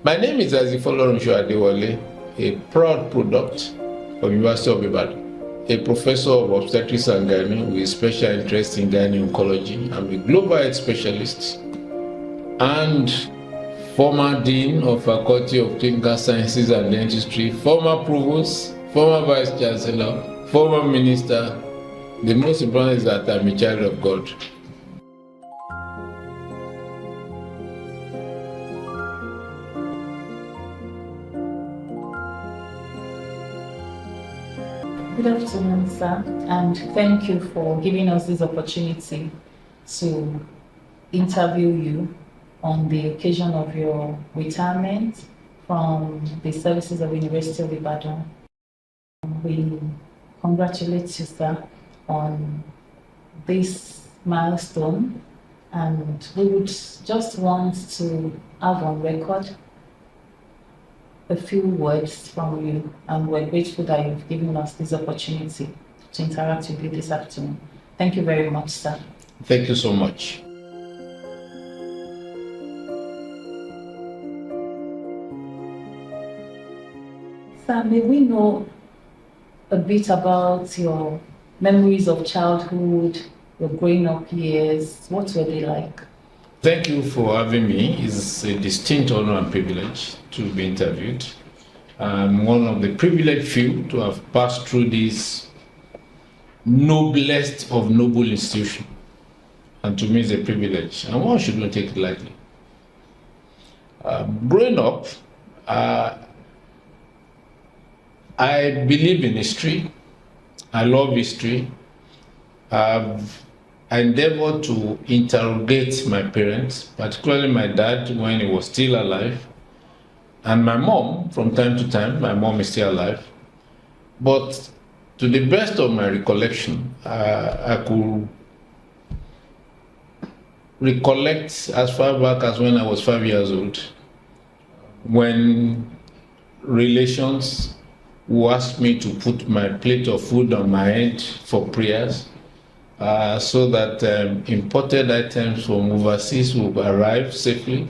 My name is Folorunso Adewole, a proud product of University of Ibadan, a professor of obstetrics and gynae with special interest in gynae oncology. I'm a global health specialist and former dean of Faculty of Clinical Sciences and Dentistry, former provost, former vice chancellor, former minister. The most important is that I'm a child of God. Good afternoon, sir, and thank you for giving us this opportunity to interview you on the occasion of your retirement from the services of University of Ibadan. We congratulate you, sir, on this milestone, and we would just want to have on record a few words from you, and we're grateful that you've given us this opportunity to interact with you this afternoon. Thank you very much, sir. Thank you so much. Sir, may we know a bit about your memories of childhood, your growing up years? What were they like? Thank you for having me. It's a distinct honor and privilege to be interviewed. I'm one of the privileged few to have passed through this noblest of noble institutions. And to me, it's a privilege, and one should not take it lightly. Growing up, I believe in history. I love history. I endeavored to interrogate my parents, particularly my dad when he was still alive, and my mom from time to time. My mom is still alive. But to the best of my recollection, I could recollect as far back as when I was 5 years old, when relations who asked me to put my plate of food on my head for prayers, so that imported items from overseas will arrive safely.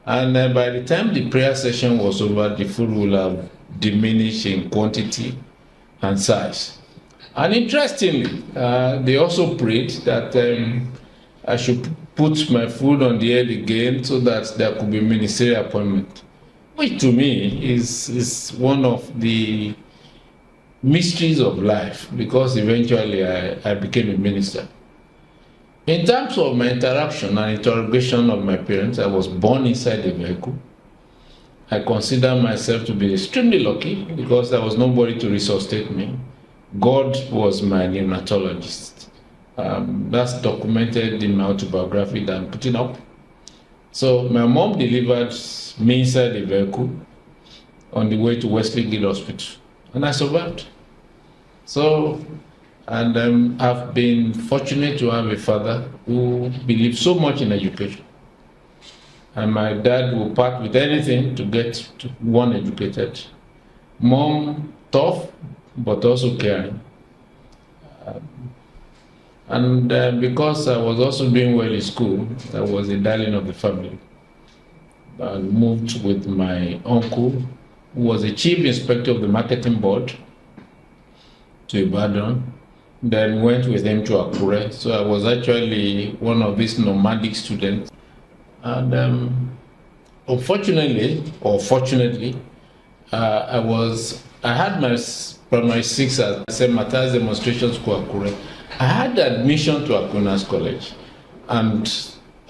And by the time the prayer session was over, the food will have diminished in quantity and size. And interestingly, they also prayed that I should put my food on the head again so that there could be ministerial appointment, which to me is one of the mysteries of life, because eventually I became a minister. In terms of my interaction and interrogation of my parents, I was born inside a vehicle. I consider myself to be extremely lucky because there was nobody to resuscitate me. God was my neonatologist. That's documented in my autobiography that I'm putting up. So my mom delivered me inside the vehicle on the way to Wesley Guild Hospital, and I survived. So, and I've been fortunate to have a father who believes so much in education. And my dad will part with anything to get one educated. Mom, tough, but also caring. And because I was also doing well in school, I was a darling of the family. I moved with my uncle, who was the chief inspector of the marketing board, to Ibadan, then went with him to Akure. So I was actually one of these nomadic students. And unfortunately, or fortunately, I had my primary 6 at St. Matthias Demonstration School, Akure. I had admission to Akunas College. And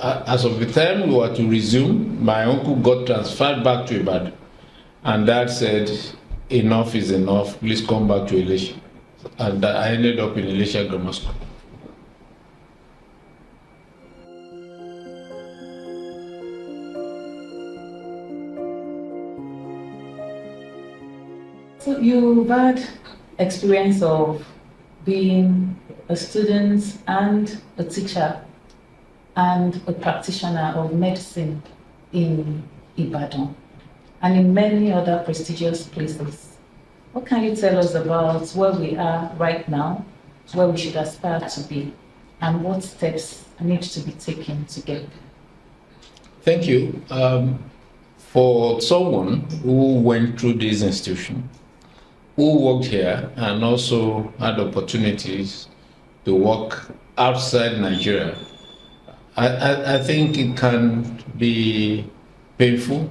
as of the time we were to resume, my uncle got transferred back to Ibadan. And Dad said, enough is enough, please come back to Elisha. And I ended up in Elisha Grammar School. So you've had experience of being a student and a teacher and a practitioner of medicine in Ibadan and in many other prestigious places. What can you tell us about where we are right now, where we should aspire to be, and what steps need to be taken to get there? Thank you. For someone who went through this institution, who worked here and also had opportunities to work outside Nigeria, I think it can be painful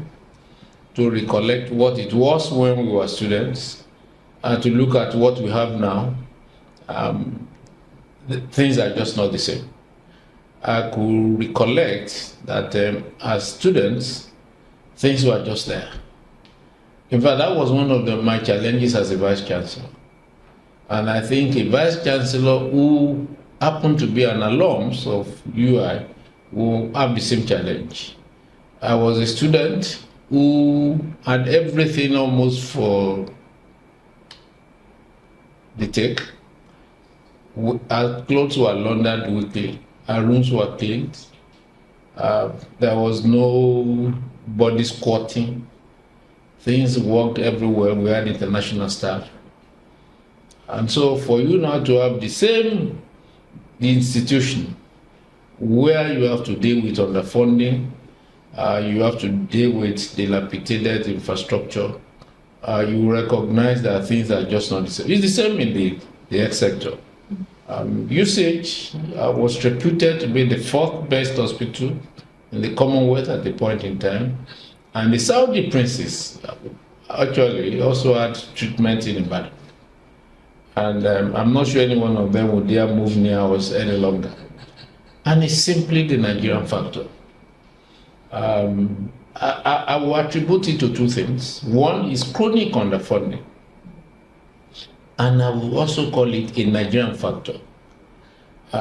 to recollect what it was when we were students and to look at what we have now. Things are just not the same. I could recollect that as students, things were just there. In fact, that was one of my challenges as a Vice Chancellor. And I think a Vice Chancellor who happened to be an alum of UI will have the same challenge. I was a student who had everything almost for the take. Our clothes were laundered weekly. Our rooms were cleaned. There was no body squatting. Things worked everywhere. We had international staff. And so for you now to have the institution where you have to deal with underfunding, you have to deal with dilapidated infrastructure, you recognize that things are just not the same. It's the same in the health sector. Usage was reputed to be the fourth best hospital in the Commonwealth at the point in time. And the Saudi princes actually also had treatment in Ibadan. And I'm not sure any one of them would dare move near us any longer. And it's simply the Nigerian factor. I will attribute it to two things. One is chronic underfunding. And I will also call it a Nigerian factor.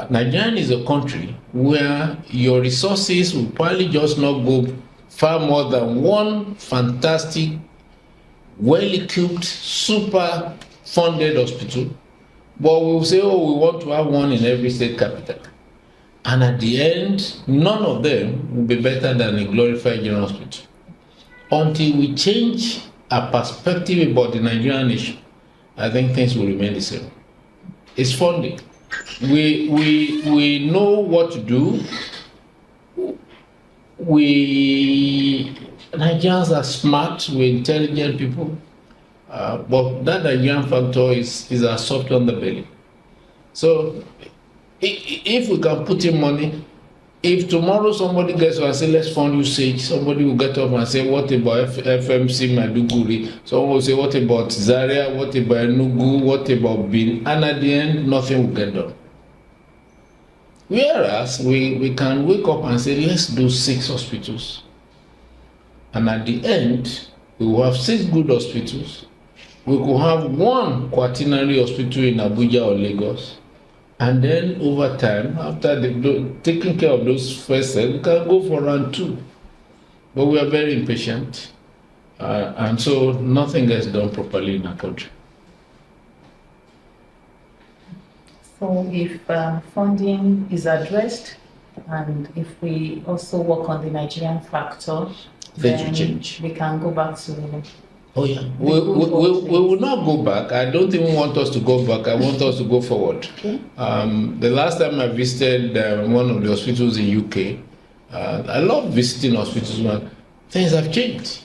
Nigeria is a country where your resources will probably just not go far more than one fantastic, well-equipped, super funded hospital, but we'll say, oh, we want to have one in every state capital. And at the end, none of them will be better than a glorified general hospital. Until we change our perspective about the Nigerian nation, I think things will remain the same. It's funding. We know what to do. Nigerians are smart, we're intelligent people. But that Nigerian factor is our soft underbelly. So if we can put in money, if tomorrow somebody gets up and say, let's fund usage, somebody will get up and say, what about FMC Maiduguri? Someone will say, what about Zaria? What about Enugu? What about Bin? And at the end, nothing will get done. Whereas we can wake up and say, let's do 6 hospitals. And at the end, we will have 6 good hospitals. We could have 1 quaternary hospital in Abuja or Lagos. And then over time, after taking care of those first set, we can go for round 2. But we are very impatient. And so nothing gets done properly in our country. So if funding is addressed, and if we also work on the Nigerian factor, then we can go back to... Oh yeah, we will not go back. I don't even want us to go back. I want us to go forward. Okay. The last time I visited one of the hospitals in UK, I love visiting hospitals, but things have changed.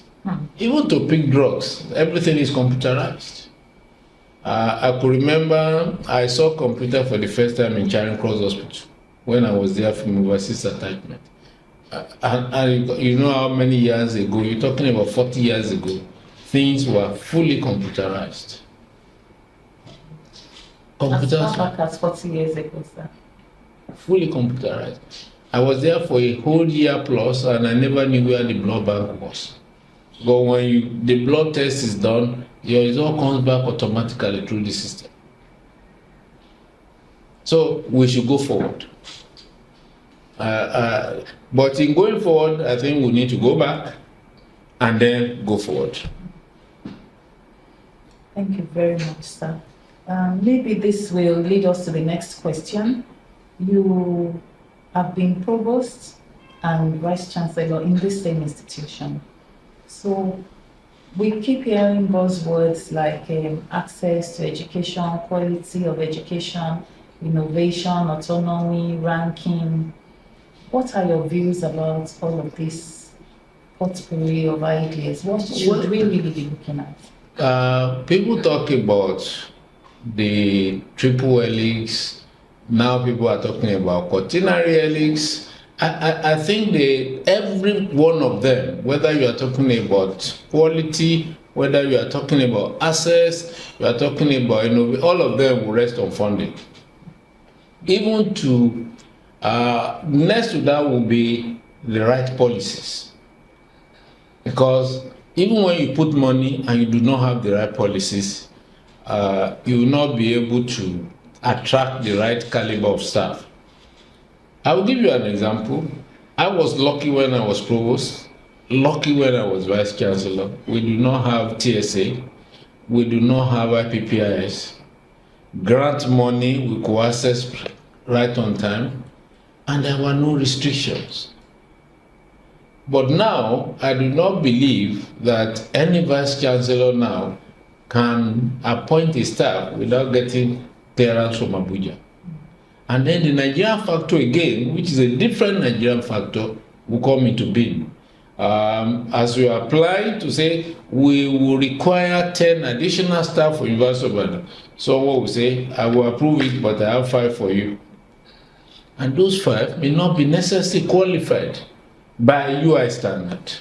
Even to pick drugs, everything is computerized. I could remember I saw computer for the first time in Charing Cross Hospital when I was there from overseas attachment. And you know how many years ago, you're talking about 40 years ago, things were fully computerized. As far back as 40 years ago, sir. Fully computerized. I was there for a whole year plus and I never knew where the blood bank was. But when the blood test is done, your result comes back automatically through the system. So we should go forward. But in going forward, I think we need to go back and then go forward. Thank you very much, sir. Maybe this will lead us to the next question. You have been provost and vice chancellor in the same institution. So we keep hearing buzzwords like access to education, quality of education, innovation, autonomy, ranking. What are your views about all of these potpourri of ideas? What should we really be looking at? People talk about the triple helix. Now people are talking about quaternary helix. I think every one of them, whether you are talking about quality, whether you are talking about access, you are talking about all of them will rest on funding. Even to next to that will be the right policies, because even when you put money and you do not have the right policies, you will not be able to attract the right caliber of staff. I will give you an example. I was lucky when I was provost, lucky when I was vice chancellor. We do not have TSA, we do not have IPPIS. Grant money we could access right on time, and there were no restrictions. But now, I do not believe that any vice chancellor now can appoint a staff without getting clearance from Abuja. And then the Nigerian factor again, which is a different Nigerian factor, will come into being. As we apply to say, we will require 10 additional staff for University of Ibadan. Someone will say, I will approve it, but I have 5 for you. And those 5 may not be necessarily qualified by UI standard.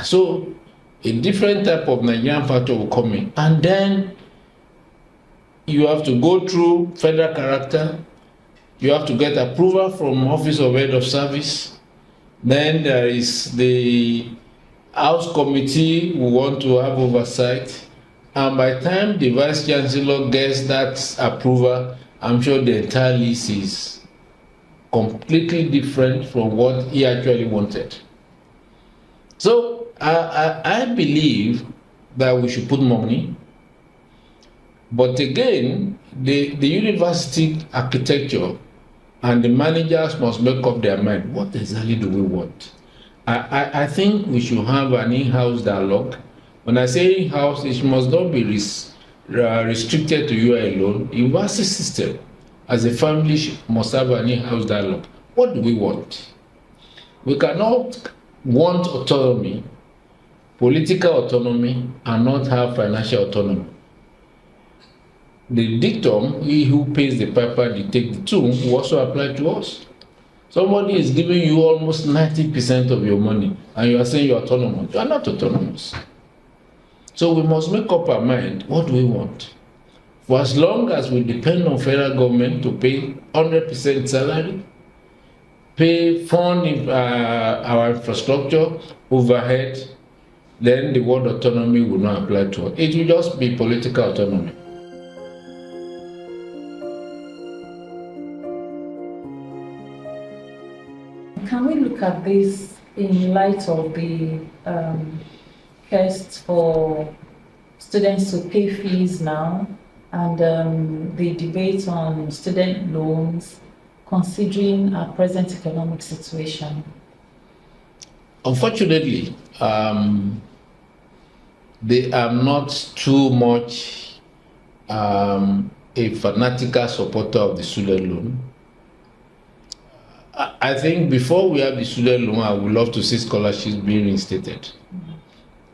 So a different type of Nigerian factor will come in. And then you have to go through federal character. You have to get approval from Office of Head of Service. Then there is the House Committee who want to have oversight. And by the time the Vice Chancellor gets that approval, I'm sure the entire list is completely different from what he actually wanted. So I believe that we should put money. But again, the university architecture and the managers must make up their mind. What exactly do we want? I think we should have an in-house dialogue. When I say in-house, it must not be restricted to you alone. The university system, as a family, must have an in-house dialogue. What do we want? We cannot want autonomy, political autonomy, and not have financial autonomy. The dictum, he who pays the piper dictates the tune, will also apply to us. Somebody is giving you almost 90% of your money, and you are saying you're autonomous. You are not autonomous. So we must make up our mind, what do we want? For as long as we depend on federal government to pay 100% salary, fund our infrastructure, overhead, then the word autonomy will not apply to us. It will just be political autonomy. Can we look at this in light of the quest for students to pay fees now and the debate on student loans, considering our present economic situation? Unfortunately, they are not too much a fanatical supporter of the student loan. I think before we have the student loan, I would love to see scholarships being reinstated.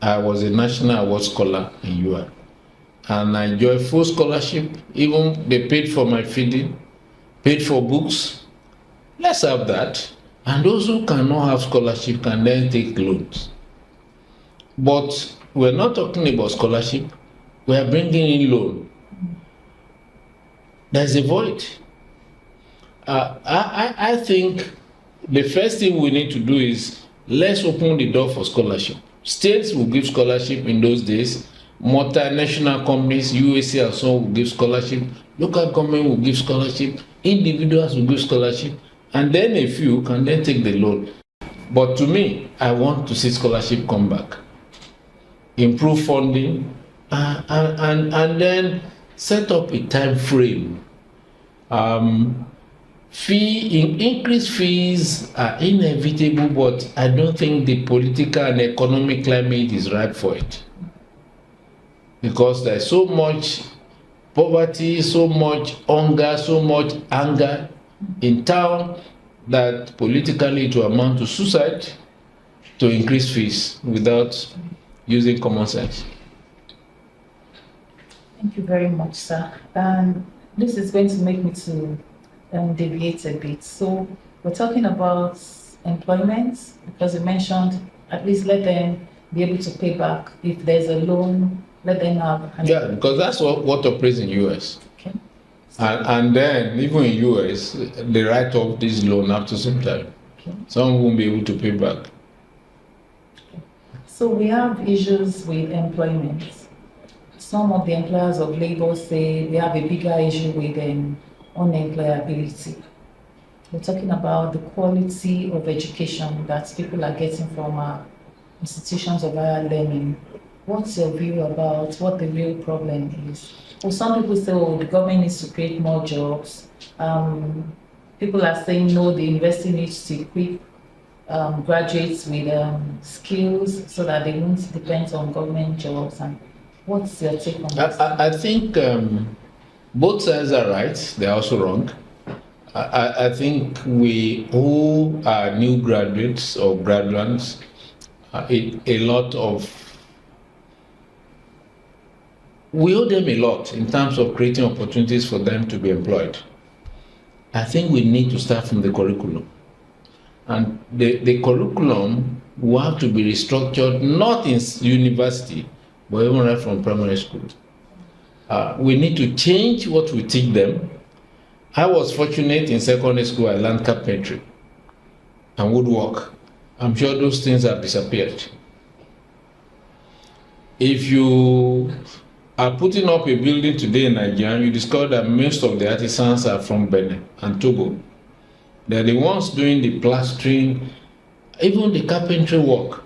I was a national award scholar in UI, and I enjoy full scholarship. Even they paid for my feeding, paid for books. Let's have that. And those who cannot have scholarship can then take loans. But we're not talking about scholarship. We are bringing in loan. There's a void. I think the first thing we need to do is let's open the door for scholarship. States will give scholarship in those days. Multinational companies, UAC and so on will give scholarship. Local government will give scholarship. Individuals will give scholarship. And then a few can then take the loan. But to me, I want to see scholarship come back. Improve funding and then set up a time frame. Increased fees are inevitable, but I don't think the political and economic climate is ripe for it. Because there's so much poverty, so much hunger, so much anger in town that politically it will amount to suicide. to increase fees without using common sense. Thank you very much, sir. And this is going to make me to deviate a bit. So we're talking about employment, because you mentioned at least let them be able to pay back if there's a loan. Let them have. Yeah, because that's what operates in US. Okay. And then even in US, they write off this loan after some time. Okay. Some won't be able to pay back. Okay. So we have issues with employment. Some of the employers of labor say they have a bigger issue with unemployability. We're talking about the quality of education that people are getting from our institutions of higher learning. What's your view about what the real problem is? Well, some people say, oh, the government needs to create more jobs. People are saying, no, the university needs to equip graduates with skills so that they won't depend on government jobs. And what's your take on this? I think both sides are right. They're also wrong. I think we who are new graduates or graduates, we owe them a lot in terms of creating opportunities for them to be employed. I think we need to start from the curriculum. And the curriculum will have to be restructured, not in university, but even right from primary school. We need to change what we teach them. I was fortunate in secondary school, I learned carpentry and woodwork. I'm sure those things have disappeared. If you are putting up a building today in Nigeria, you discover that most of the artisans are from Benin and Togo. They're the ones doing the plastering, even the carpentry work.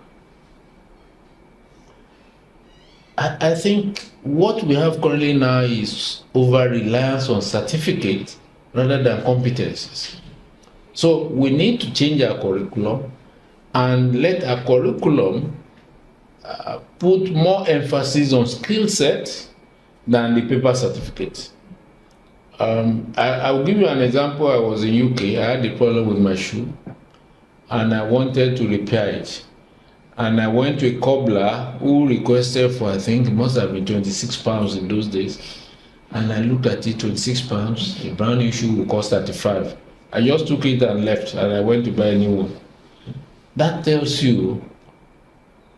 I think what we have currently now is over-reliance on certificates rather than competencies. So we need to change our curriculum and let our curriculum put more emphasis on skill set than the paper certificate. I'll give you an example. I was in UK, I had a problem with my shoe and I wanted to repair it. And I went to a cobbler who requested for, I think it must have been £26 in those days. And I looked at it, £26, a brand new shoe will cost 35. I just took it and left and I went to buy a new one. That tells you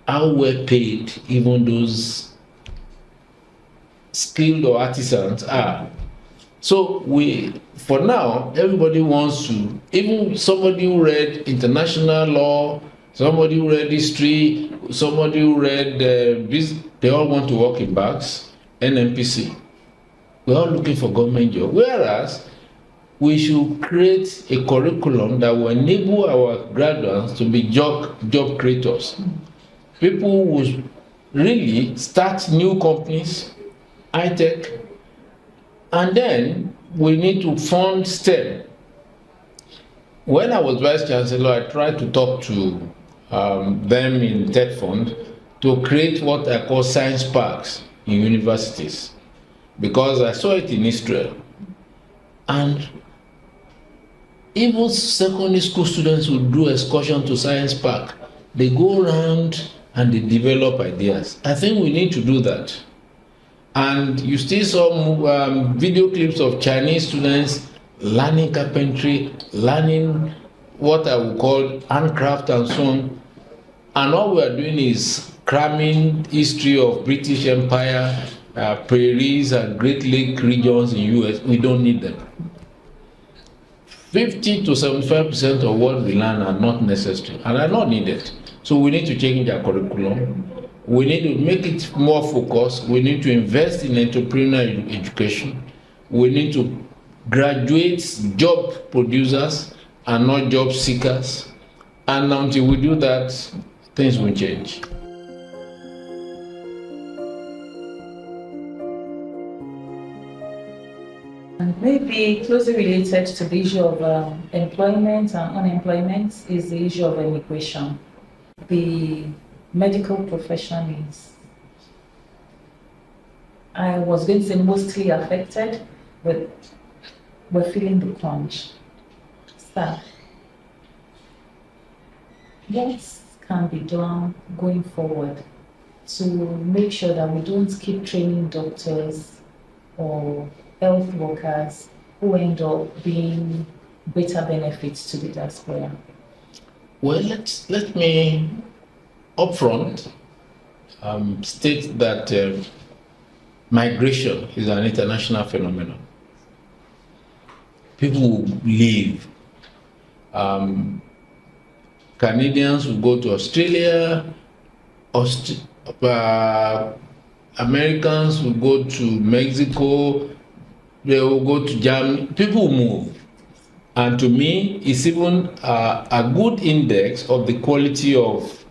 how well paid even those skilled or artisans are. So for now, everybody wants to, even somebody who read international law, somebody who read history, somebody who read they all want to work in banks, NMPC. We're all looking for government job. Whereas we should create a curriculum that will enable our graduates to be job creators. People who really start new companies, high-tech, and then we need to fund STEM. When I was Vice Chancellor, I tried to talk to them in Tech Fund to create what I call science parks in universities, because I saw it in Israel. And even secondary school students will do excursion to science park. They go around and they develop ideas. I think we need to do that. And you still saw video clips of Chinese students learning carpentry, learning what I would call handcraft and so on. And all we are doing is cramming history of British Empire, prairies and Great Lake regions in US. We don't need them. 50 to 75% of what we learn are not necessary and are not needed. So we need to change our curriculum. We need to make it more focused. We need to invest in entrepreneurial education. We need to graduate job producers and not job seekers. And until we do that, things will change. And maybe closely related to the issue of employment and unemployment is the issue of immigration. The medical profession is, I was going to say mostly affected, but we're feeling the crunch. Sir, what can be done going forward to make sure that we don't keep training doctors or health workers who end up being greater benefits to the diaspora? Well, let me upfront state that migration is an international phenomenon. People will leave. Canadians will go to Australia, Americans will go to Mexico, they will go to Germany. People move. And to me, it's even a good index of the quality of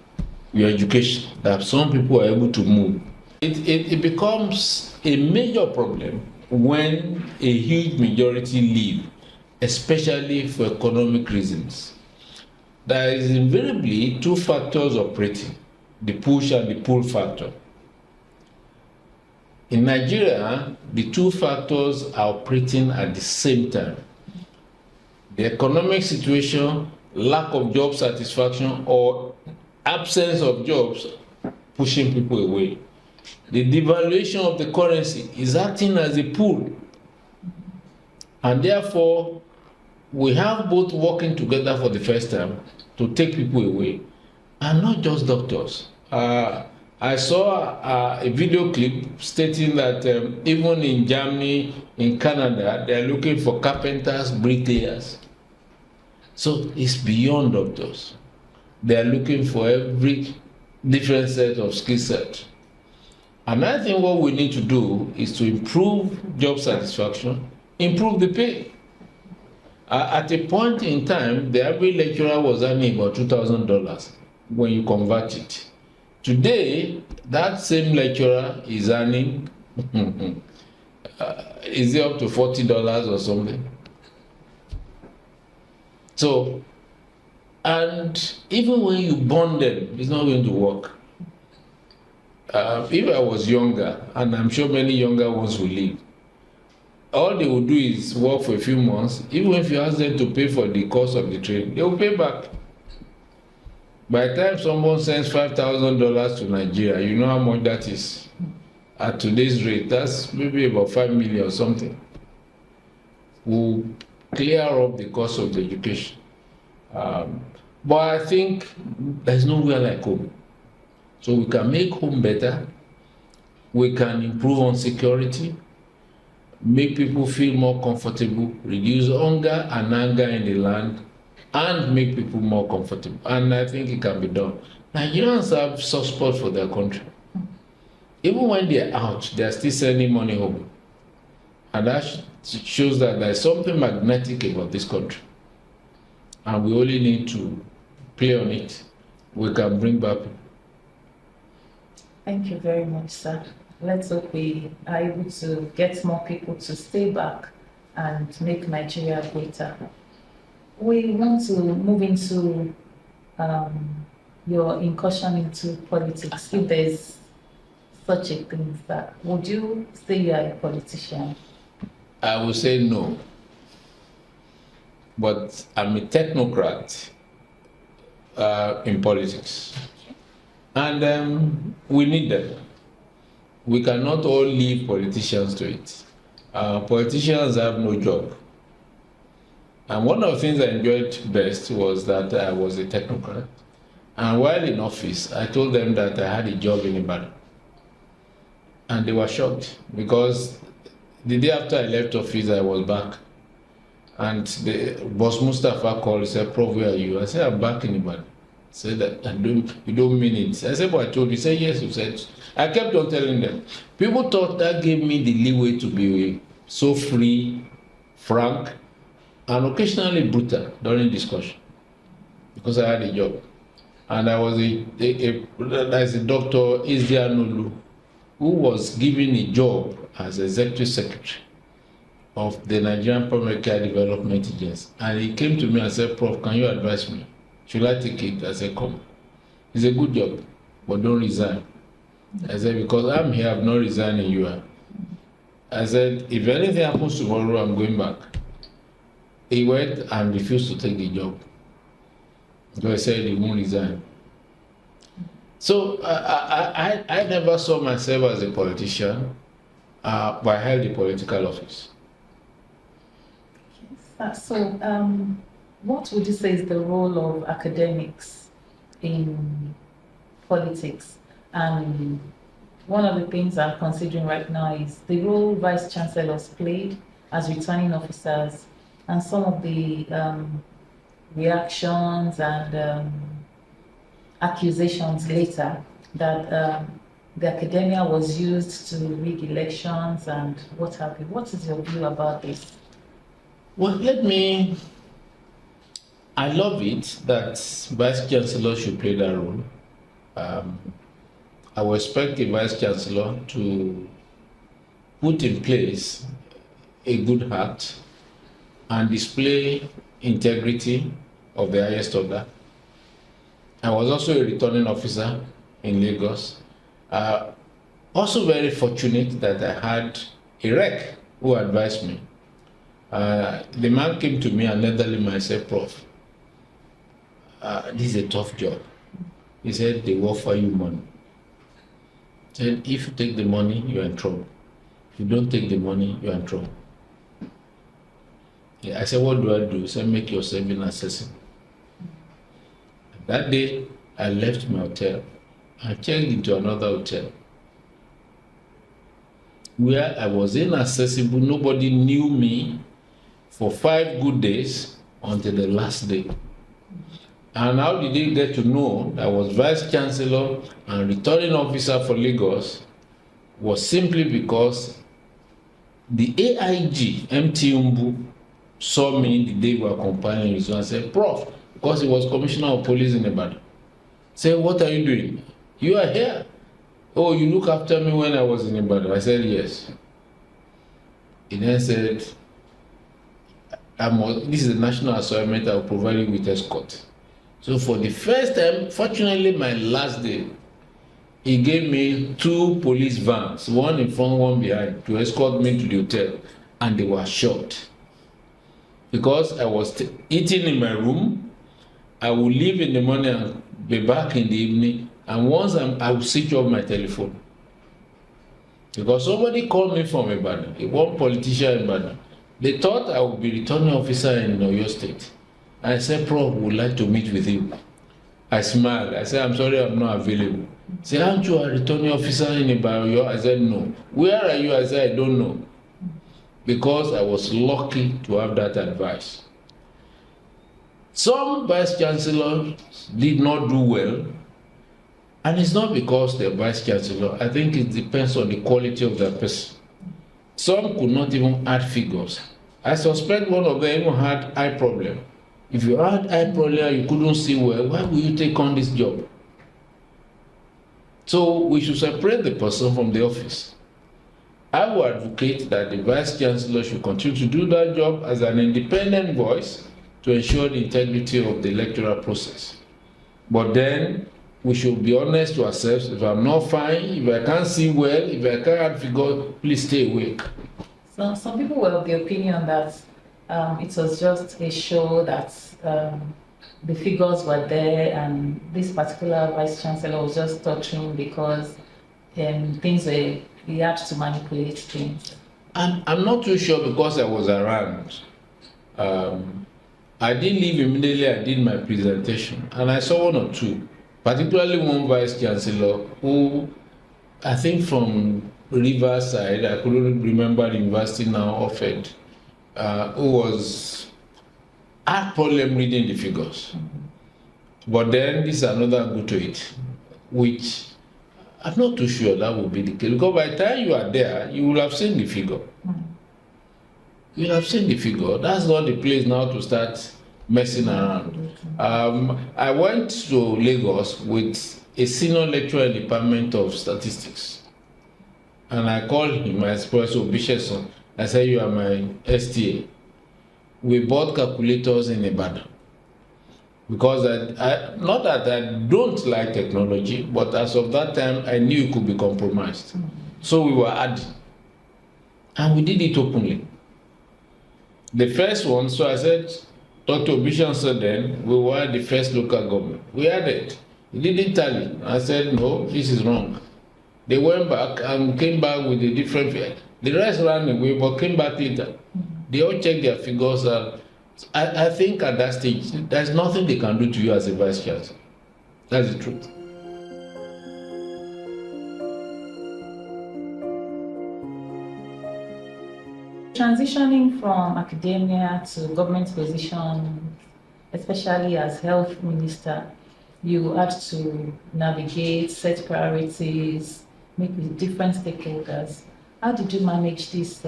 your education, that some people are able to move. It becomes a major problem when a huge majority leave, especially for economic reasons. There is invariably two factors operating, the push and the pull factor. In Nigeria, the two factors are operating at the same time. The economic situation, lack of job satisfaction, or absence of jobs pushing people away. The devaluation of the currency is acting as a pull. And therefore, we have both working together for the first time to take people away, and not just doctors. I saw a video clip stating that even in Germany, in Canada, they're looking for carpenters, bricklayers. So it's beyond doctors. They're looking for every different set of skill set. And I think what we need to do is to improve job satisfaction, improve the pay. At a point in time, the average lecturer was earning about $2,000 when you convert it. Today, that same lecturer is earning, is it up to $40 or something? So, and even when you bond them, it's not going to work. If I was younger, and I'm sure many younger ones will leave, all they will do is work for a few months. Even if you ask them to pay for the cost of the training, they will pay back. By the time someone sends $5,000 to Nigeria, you know how much that is. At today's rate, that's maybe about 5 million or something. We'll clear up the cost of the education. But I think there's nowhere like home. So we can make home better. We can improve on security, make people feel more comfortable, reduce hunger and anger in the land, and make people more comfortable. And I think it can be done. Nigerians have soft spot for their country. Even when they're out, they're still sending money home. And that shows that there's something magnetic about this country. And we only need to play on it. We can bring back people. Thank you very much, sir. Let's hope we are able to get more people to stay back and make Nigeria greater. We want to move into your incursion into politics. If there's such a thing, sir, would you say you are a politician? I would say no. But I'm a technocrat in politics. And we need them. We cannot all leave politicians to it. Politicians have no job. And one of the things I enjoyed best was that I was a technocrat. And while in office, I told them that I had a job in Ibadan. And they were shocked because the day after I left office, I was back. And the boss Mustafa called and said, "Prof, where are you?" I said, "I'm back in Ibadan." He said, "You don't mean it." I said, "But I told you." He said, "Yes, you said." I kept on telling them. People thought that gave me the leeway to be so free, frank, and occasionally brutal during discussion because I had a job. And I was there's a Dr. Isianolu who was given a job as executive secretary of the Nigerian Primary Care Development Agency. And he came to me and said, "Prof, can you advise me? Should I take it?" I said, "Come. It's a good job, but don't resign." I said, "Because I'm here, I'm not resigning, you are." I said, "If anything happens tomorrow, I'm going back." He went and refused to take the job. So I said he won't resign. So I never saw myself as a politician, but I held a political office. So, what would you say is the role of academics in politics? And one of the things I'm considering right now is the role vice chancellors played as returning officers, and some of the reactions and accusations later that the academia was used to rig elections and what have you. What is your view about this? Well, I love it that Vice Chancellor should play that role. I would expect the Vice Chancellor to put in place a good heart and display integrity of the highest order. I was also a returning officer in Lagos. Also very fortunate that I had a rec who advised me. The man came to me and elderly said, "Prof, this is a tough job." He said, "They offer you money." He said, "If you take the money, you're in trouble. If you don't take the money, you're in trouble." Yeah, I said, "What do I do?" He said, "Make yourself inaccessible." That day, I left my hotel and checked into another hotel where I was inaccessible. Nobody knew me for 5 good days until the last day. And how did they get to know that I was Vice Chancellor and returning officer for Lagos? Was simply because the AIG, MT Umbu, saw me the day we were compiling results and said, "Prof," because he was Commissioner of Police in Ibadan, said, "What are you doing? You are here. Oh, you look after me when I was in Ibadan." I said, "Yes." He then said, "This is a national assignment. I will provide you with escort." So for the first time, fortunately my last day, he gave me 2 police vans, one in front, one behind, to escort me to the hotel, and they were shocked. Because I was eating in my room, I would leave in the morning and be back in the evening, and once I would switch off my telephone. Because somebody called me from Ibadan, one politician in Ibadan. They thought I would be returning officer in Oyo State. I said, "Prof, would like to meet with you." I smiled. I said, "I'm sorry, I'm not available." He said, "Aren't you a returning officer in Ibadan?" I said, "No." "Where are you?" I said, "I don't know." Because I was lucky to have that advice. Some Vice Chancellors did not do well, and it's not because they're Vice Chancellor. I think it depends on the quality of that person. Some could not even add figures. I suspect one of them even had eye problem. If you had eye problem, you couldn't see well, why will you take on this job? So we should separate the person from the office. I would advocate that the Vice Chancellor should continue to do that job as an independent voice to ensure the integrity of the electoral process. But then we should be honest to ourselves. If I'm not fine, if I can't see well, if I can't add figures, please stay awake. So some people were of the opinion that it was just a show, that the figures were there and this particular Vice Chancellor was just touching because he had to manipulate things. I'm not too sure because I was around. I didn't leave immediately. I did my presentation and I saw 1 or 2, particularly one Vice Chancellor who, I think from Riverside, I couldn't remember the university now, offered, who had problem reading the figures. But then this is another angle to it, which I'm not too sure that will be the case, because by the time you are there, you will have seen the figure. You will have seen the figure. That's not the place now to start messing around. I went to Lagos with a senior lecturer in the Department of Statistics. And I called him, my Professor Adewole. I said, "You are my STA. We bought calculators in Ibadan." Because not that I don't like technology, but as of that time, I knew it could be compromised. So we were adding. And we did it openly. The first one, so I said, Dr. Adewole said then, we were the first local government. We added. It didn't tally. I said, no, this is wrong. They went back and came back with a different figure. The rest ran away but came back later. They all checked their figures. I think at that stage, there's nothing they can do to you as a vice chancellor. That's the truth. Transitioning from academia to government position, especially as health minister, you had to navigate, set priorities, meet with different stakeholders. How did you manage this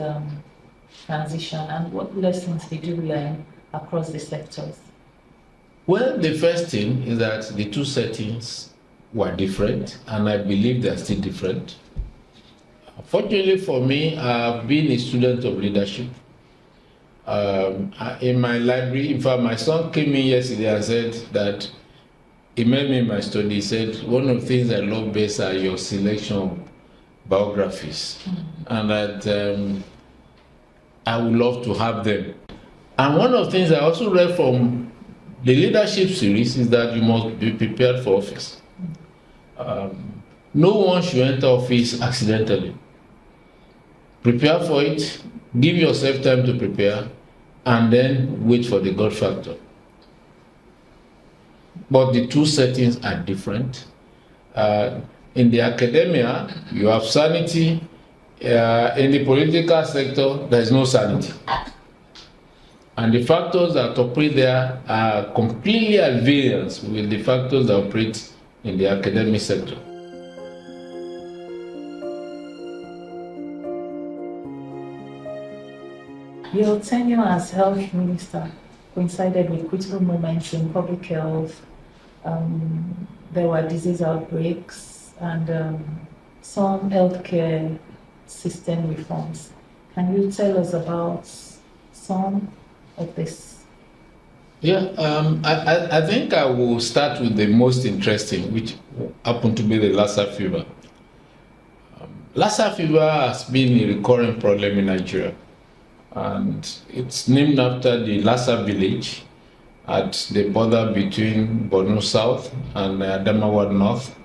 transition, and what lessons did you learn across the sectors? Well, the first thing is that the two settings were different, and I believe they're still different. Fortunately for me, I've been a student of leadership. In my library, in fact, my son came in yesterday and said that he met me in my study. He said, one of the things I love best are your selection of biographies, and that I would love to have them. And one of the things I also read from the leadership series is that you must be prepared for office. No one should enter office accidentally. Prepare for it, give yourself time to prepare, and then wait for the God factor. But the two settings are different. In the academia, you have sanity. In the political sector, there is no sanity. And the factors that operate there are completely at variance with the factors that operate in the academic sector. Your tenure as health minister coincided with critical moments in public health. There were disease outbreaks and some healthcare system reforms. Can you tell us about some of this? Yeah, I think I will start with the most interesting, which happened to be the Lassa fever. Lassa fever has been a recurring problem in Nigeria, and it's named after the Lassa village at the border between Borno South and Adamawa North.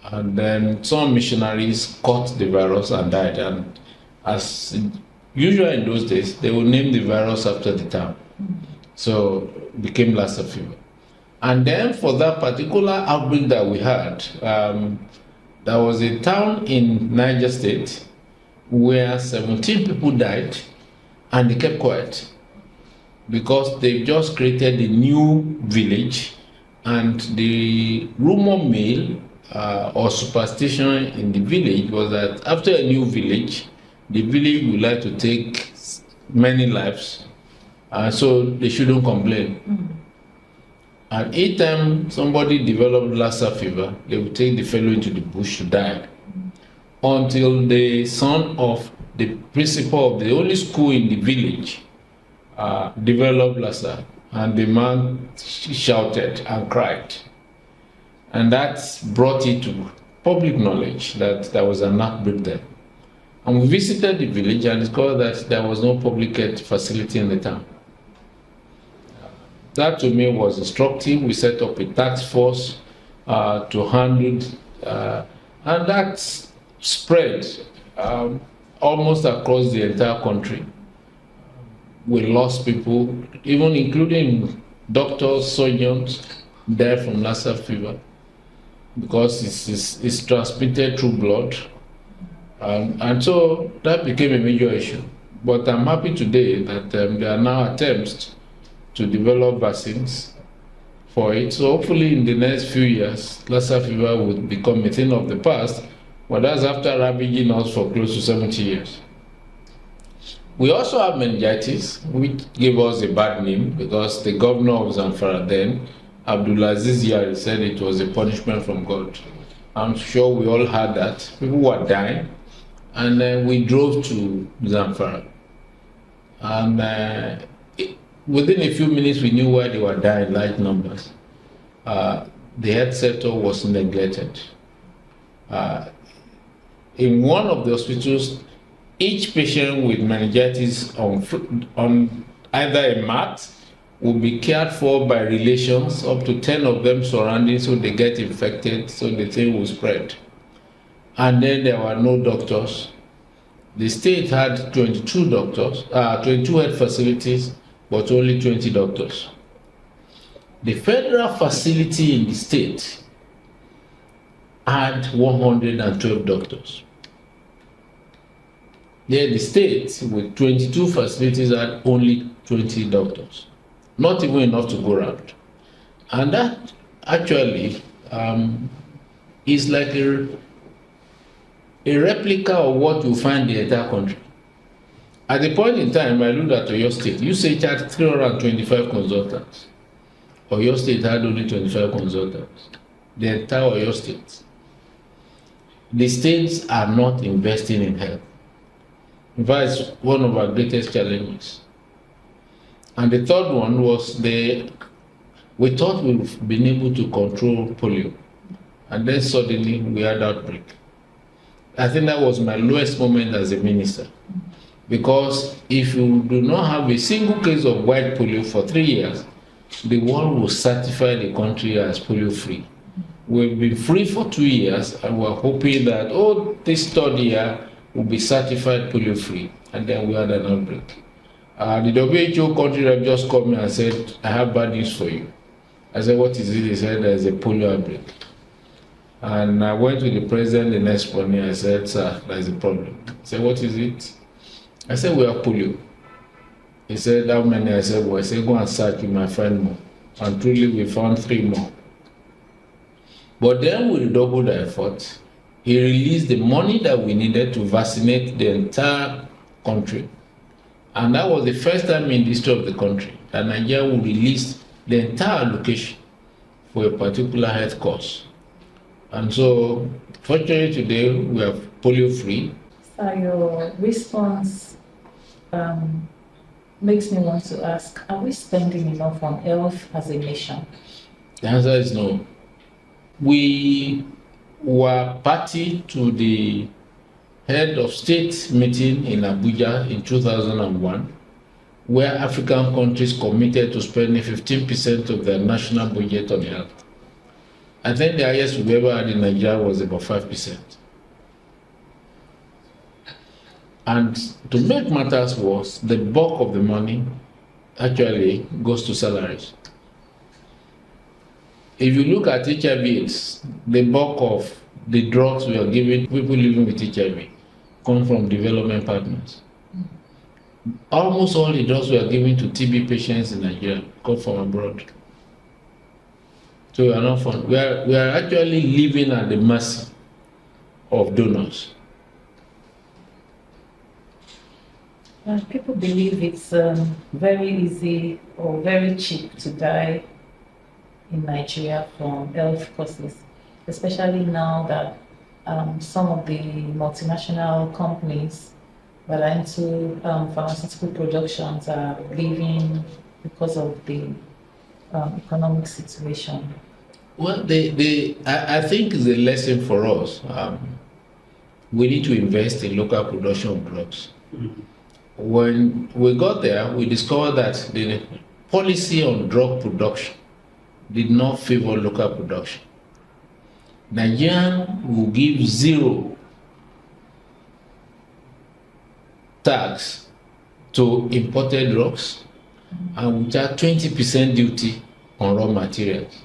And then some missionaries caught the virus and died. And as usual in those days, they would name the virus after the town. So it became Lassa fever. And then for that particular outbreak that we had, there was a town in Niger State where 17 people died and they kept quiet because they've just created a new village, and the rumor mill or superstition in the village was that after a new village, the village would like to take many lives, so they shouldn't complain. And each time somebody developed Lassa fever, they would take the fellow into the bush to die, until the son of the principal of the only school in the village developed Lassa, and the man shouted and cried. And that brought it to public knowledge that there was an outbreak there. And we visited the village and discovered that there was no public health facility in the town. That to me was instructive. We set up a task force to handle, and that spread almost across the entire country. We lost people, even including doctors, surgeons, died from Lassa fever because it's transmitted through blood. And so that became a major issue. But I'm happy today that there are now attempts to develop vaccines for it. So hopefully in the next few years, Lassa fever will become a thing of the past, but that's after ravaging us for close to 70 years. We also have meningitis, which gave us a bad name because the governor of Zamfara then, Abdulaziz Yari, said it was a punishment from God. I'm sure we all heard that. People were dying, and then we drove to Zamfara. And within a few minutes, we knew why they were dying in large numbers. The health sector was neglected. In one of the hospitals, each patient with meningitis on either a mat will be cared for by relations, up to 10 of them surrounding, so they get infected, so the thing will spread. And then there were no doctors. The state had 22 doctors, 22 health facilities, but only 20 doctors. The federal facility in the state had 112 doctors. Then the state with 22 facilities had only 20 doctors. Not even enough to go around. And that actually is like a replica of what you find in the entire country. At the point in time, I looked at Oyo State. USAID had 325 consultants. Oyo State had only 25 consultants. The entire Oyo State. The states are not investing in health. In fact, it's one of our greatest challenges. And the third one was we thought we've been able to control polio. And then suddenly we had outbreak. I think that was my lowest moment as a minister. Because if you do not have a single case of white polio for 3 years, the world will certify the country as polio-free. We've been free for 2 years, and we're hoping that, this third year will be certified polio-free. And then we had an outbreak. The WHO country rep just called me and said, I have bad news for you. I said, what is it? He said, there's a polio outbreak. And I went to the president the next morning. I said, sir, there's a problem. He said, what is it? I said, we have polio. He said, how many? I said, well, I said, go and search, you might find more. And truly, we found 3 more. But then we doubled the effort. He released the money that we needed to vaccinate the entire country. And that was the first time in the history of the country that Nigeria will release the entire allocation for a particular health cause. And so, fortunately today, we are polio-free. So your response makes me want to ask, are we spending enough on health as a nation? The answer is no. We were party to the head of state meeting in Abuja in 2001, where African countries committed to spending 15% of their national budget on health. I think the highest we ever had in Nigeria was about 5%. And to make matters worse, the bulk of the money actually goes to salaries. If you look at HIV/AIDS, the bulk of the drugs we are giving people living with HIV come from development partners. Almost all the drugs we are giving to TB patients in Nigeria come from abroad. So we are not fun. We are actually living at the mercy of donors. People believe it's very easy or very cheap to die in Nigeria from health causes, especially now that some of the multinational companies that are into pharmaceutical productions are leaving because of the economic situation. Well, I think it's a lesson for us. We need to invest in local production of drugs. Mm-hmm. When we got there, we discovered that the policy on drug production did not favor local production. Nigeria will give 0 tax to imported drugs and we charge 20% duty on raw materials.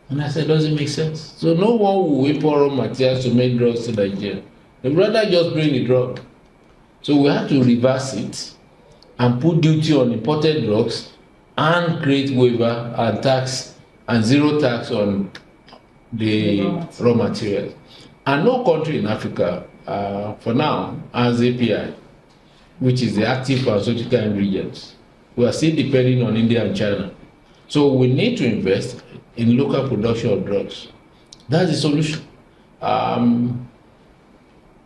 And I said, doesn't make sense. So no one will import raw materials to make drugs to Nigeria. They'd rather just bring the drug. So we had to reverse it and put duty on imported drugs and create waiver and tax and 0 tax on the raw materials. And no country in Africa, for now, has API, which is the active pharmaceutical ingredients. We are still depending on India and China. So we need to invest in local production of drugs. That's the solution.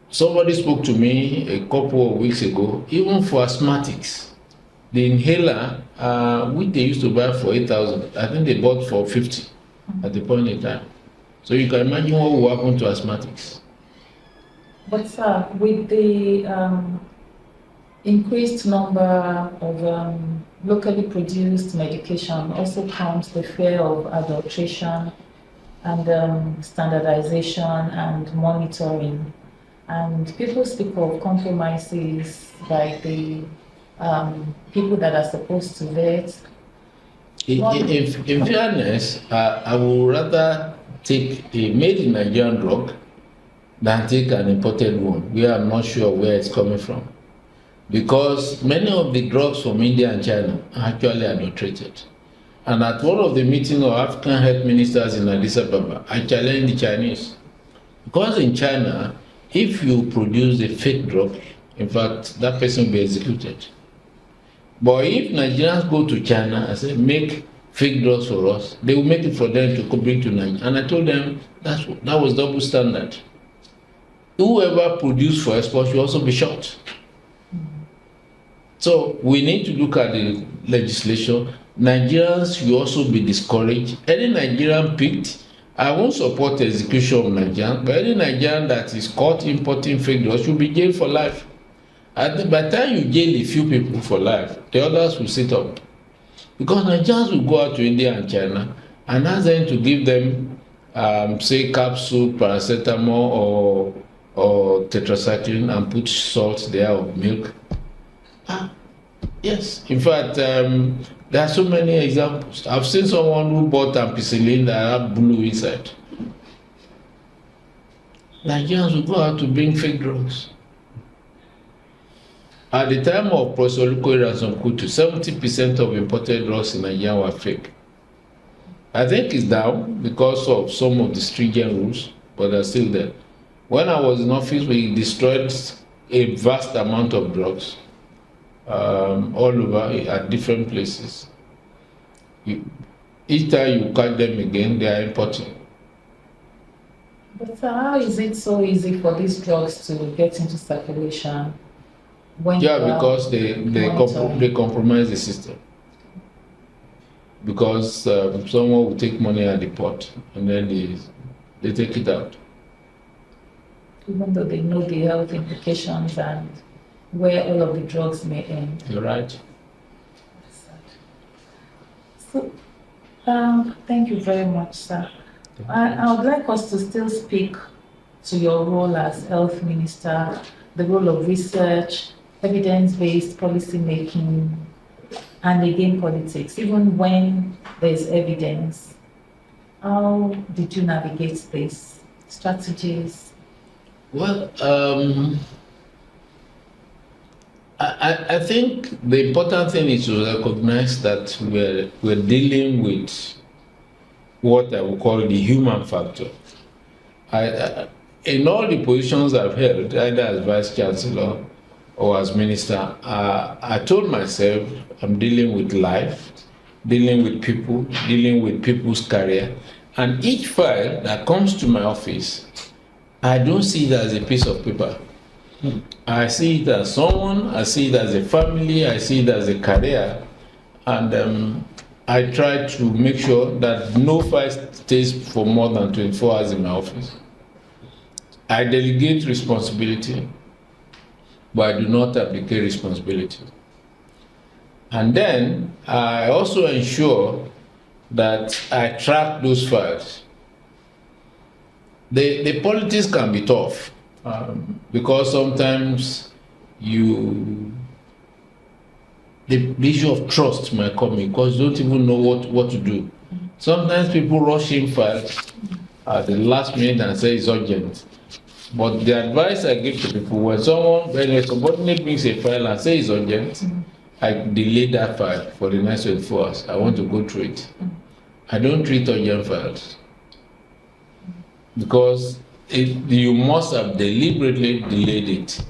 Somebody spoke to me a couple of weeks ago, even for asthmatics, the inhaler, which they used to buy for 8,000, I think they bought for 50 at the point in time. So you can imagine what will happen to asthmatics. But sir, with the increased number of locally produced medication also comes the fear of adulteration and standardization and monitoring. And people speak of compromises by the people that are supposed to vet. In fairness, I would rather take a made in Nigerian drug than take an imported one. We are not sure where it's coming from. Because many of the drugs from India and China are actually adulterated. And at one of the meetings of African health ministers in Addis Ababa, I challenged the Chinese. Because in China, if you produce a fake drug, in fact, that person will be executed. But if Nigerians go to China and say, make fake drugs for us, they will make it for them to bring to Nigeria. And I told them that was double standard. Whoever produced for export should also be shot. So we need to look at the legislation. Nigerians should also be discouraged. Any Nigerian picked, I won't support the execution of Nigerians, but any Nigerian that is caught importing fake drugs should be jailed for life. And by the time you jail a few people for life, the others will sit up. Because Nigerians will go out to India and China and ask them to give them, say, capsule, paracetamol, or tetracycline and put salt there or milk. Yes, in fact, there are so many examples. I've seen someone who bought ampicillin that had blue inside. Nigerians will go out to bring fake drugs. At the time of Professor Adewole, 70% of imported drugs in Nigeria were fake. I think it's down because of some of the stringent rules, but they're still there. When I was in office, we destroyed a vast amount of drugs. All over at different places. Each time you catch them again, they are importing. But how is it so easy for these drugs to get into circulation? Because they compromise the system. Because someone will take money at the port and then they take it out. Even though they know the health implications and where all of the drugs may end. You're right. So, thank you very much, sir. I would like us to still speak to your role as health minister, the role of research, evidence-based policy making, and again politics. Even when there's evidence, how did you navigate this? Strategies? Well, I think the important thing is to recognize that we're dealing with what I would call the human factor. In all the positions I've held, either as Vice Chancellor or as Minister, I told myself I'm dealing with life, dealing with people, dealing with people's career. And each file that comes to my office, I don't see it as a piece of paper. I see it as someone, I see it as a family, I see it as a career, and I try to make sure that no file stays for more than 24 hours in my office. I delegate responsibility, but I do not abdicate responsibility. And then I also ensure that I track those files. The politics can be tough. Because sometimes the issue of trust might come in because you don't even know what to do. Sometimes people rush in files at the last minute and say it's urgent. But the advice I give to people, when a subordinate brings a file and says it's urgent, I delay that file for the next 24 hours. I want to go through it. I don't treat urgent files because you must have deliberately delayed it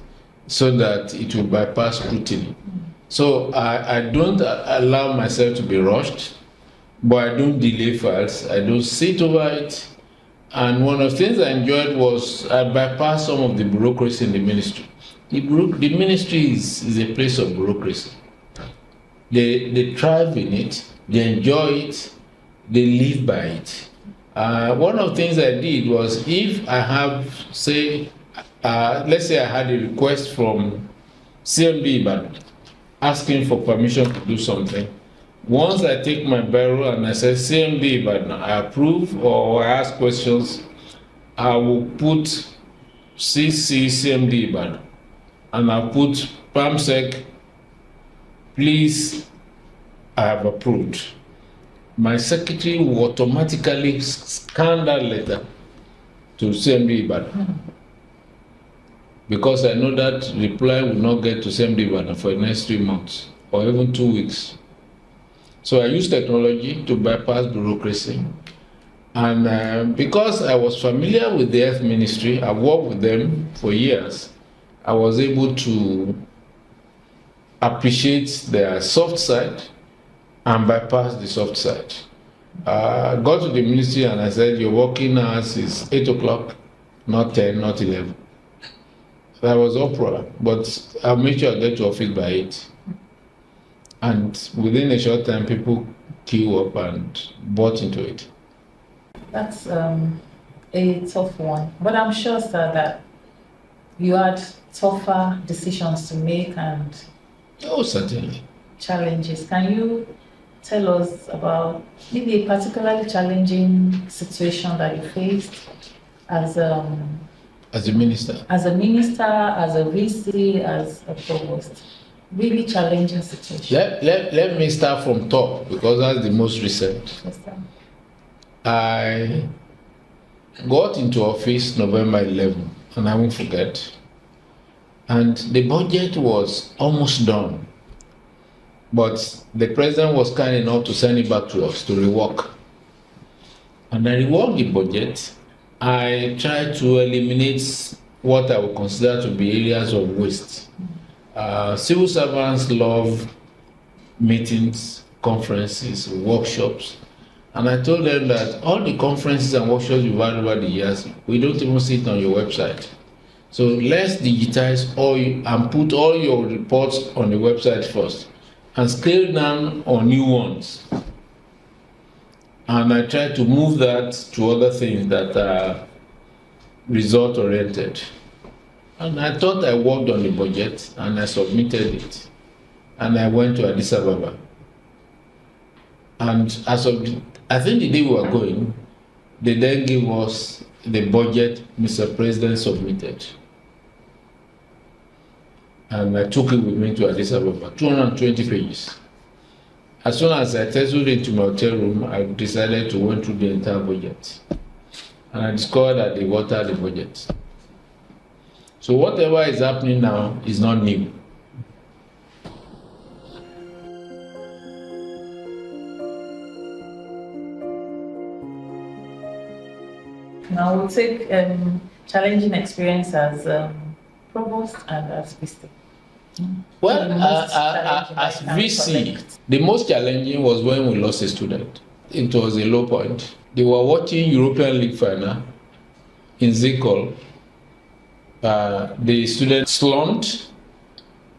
so that it will bypass scrutiny. So I don't allow myself to be rushed, but I don't delay files. I don't sit over it. And one of the things I enjoyed was I bypassed some of the bureaucracy in the ministry. The ministry is a place of bureaucracy. They thrive in it, they enjoy it, they live by it. One of the things I did was if I have, let's say I had a request from CMD Ibadan, asking for permission to do something. Once I take my barrel and I say CMD Ibadan, I approve or I ask questions, I will put CMD Ibadan, and I'll put PAMSEC, please, I have approved. My secretary will automatically scan that letter to CMD Ibadan. Because I know that reply will not get to CMD Ibadan for the next 3 months or even 2 weeks. So I use technology to bypass bureaucracy. And because I was familiar with the Health Ministry, I worked with them for years, I was able to appreciate their soft side and bypass the soft side. I got to the ministry and I said, your working hours is 8 o'clock, not 10, not 11. So that was opera, but I made sure I get to office by 8. And within a short time, people queue up and bought into it. That's a tough one, but I'm sure, sir, that you had tougher decisions to make and certainly challenges. Can you tell us about maybe a particularly challenging situation that you faced as a minister, as a VC, as a provost? Really challenging situation. Let me start from top, because that's the most recent. Yes, sir. I got into office November 11, and I won't forget. And the budget was almost done. But the president was kind enough to send it back to us to rework. And I reworked the budget. I tried to eliminate what I would consider to be areas of waste. Civil servants love meetings, conferences, workshops. And I told them that all the conferences and workshops we've had over the years, we don't even see it on your website. So let's digitize all and put all your reports on the website first and scale down on new ones. And I tried to move that to other things that are result-oriented. And I thought I worked on the budget and I submitted it. And I went to Addis Ababa. And I think the day we were going, they then gave us the budget Mr. President submitted. And I took it with me to Addis Ababa, 220 pages. As soon as I settled into my hotel room, I decided to went through the entire budget. And I discovered that they watered the budget. So whatever is happening now is not new. Now we'll take challenging experience as provost and as VC. Well, as VC, the most challenging was when we lost a student. It was a low point. They were watching European League final in Zikol. The student slumped,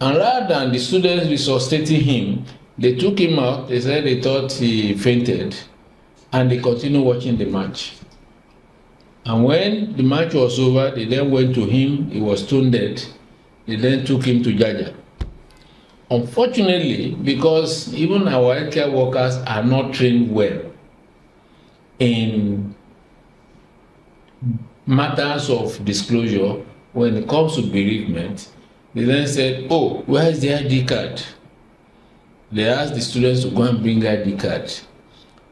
and rather than the students resuscitating him, they took him out. They said they thought he fainted, and they continued watching the match. And when the match was over, they then went to him. He was stone dead. They then took him to Jaja. Unfortunately, because even our healthcare workers are not trained well in matters of disclosure, when it comes to bereavement, they then said, oh, where is the ID card? They asked the students to go and bring ID card.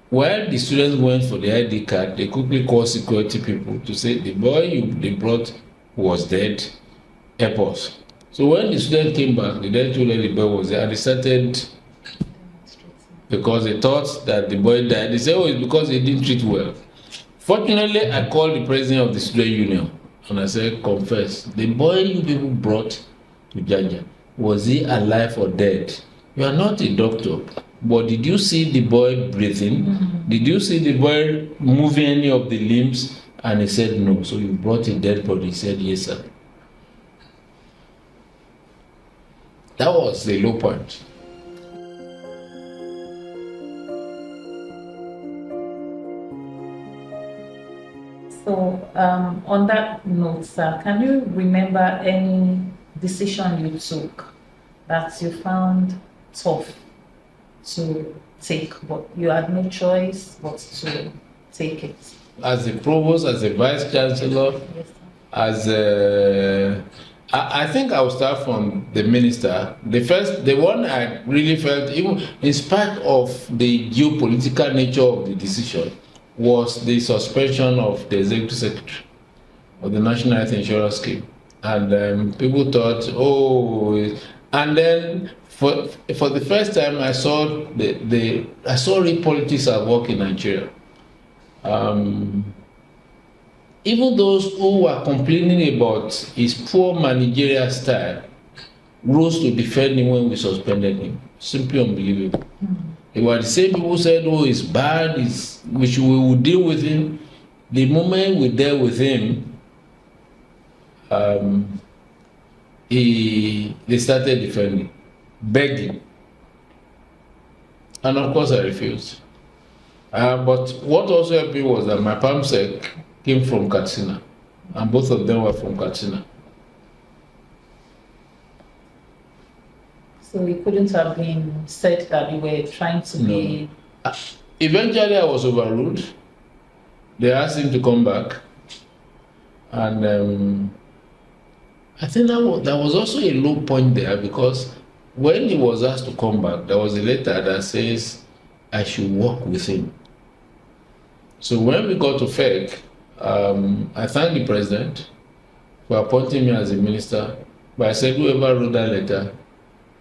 While the students went for the ID card, they quickly called security people to say the boy they brought was dead, help us. So when the student came back, they then told them the boy was there, and they started, because they thought that the boy died. They said, oh, it's because they didn't treat well. Fortunately, I called the president of the student union, and I said, confess, the boy you people brought to Jaja, was he alive or dead? You are not a doctor. But did you see the boy breathing? Mm-hmm. Did you see the boy moving any of the limbs? And he said no. So you brought a dead body. He said yes, sir. That was the low point. So on that note, sir, can you remember any decision you took that you found tough to take, but you had no choice but to take it? As a provost, as a vice chancellor, Yes, as a, I think I will start from the minister. The one I really felt, even in spite of the geopolitical nature of the decision, was the suspension of the executive secretary of the National Health Insurance Scheme. And people thought, oh, and then for the first time, I saw I saw real politics at work in Nigeria. Even those who were complaining about his poor managerial style rose to defend him when we suspended him. Simply unbelievable. They were the same people who said, oh, it's bad, we will deal with him. The moment we dealt with him, they started defending, begging. And of course I refused. But what also helped me was that my PAMSEC came from Katsina, and both of them were from Katsina. So it couldn't have been said that you were trying to be... Eventually I was overruled. They asked him to come back. And I think that was also a low point there, because when he was asked to come back, there was a letter that says I should work with him. So when we got to FEC, I thanked the president for appointing me as a minister, but I said whoever wrote that letter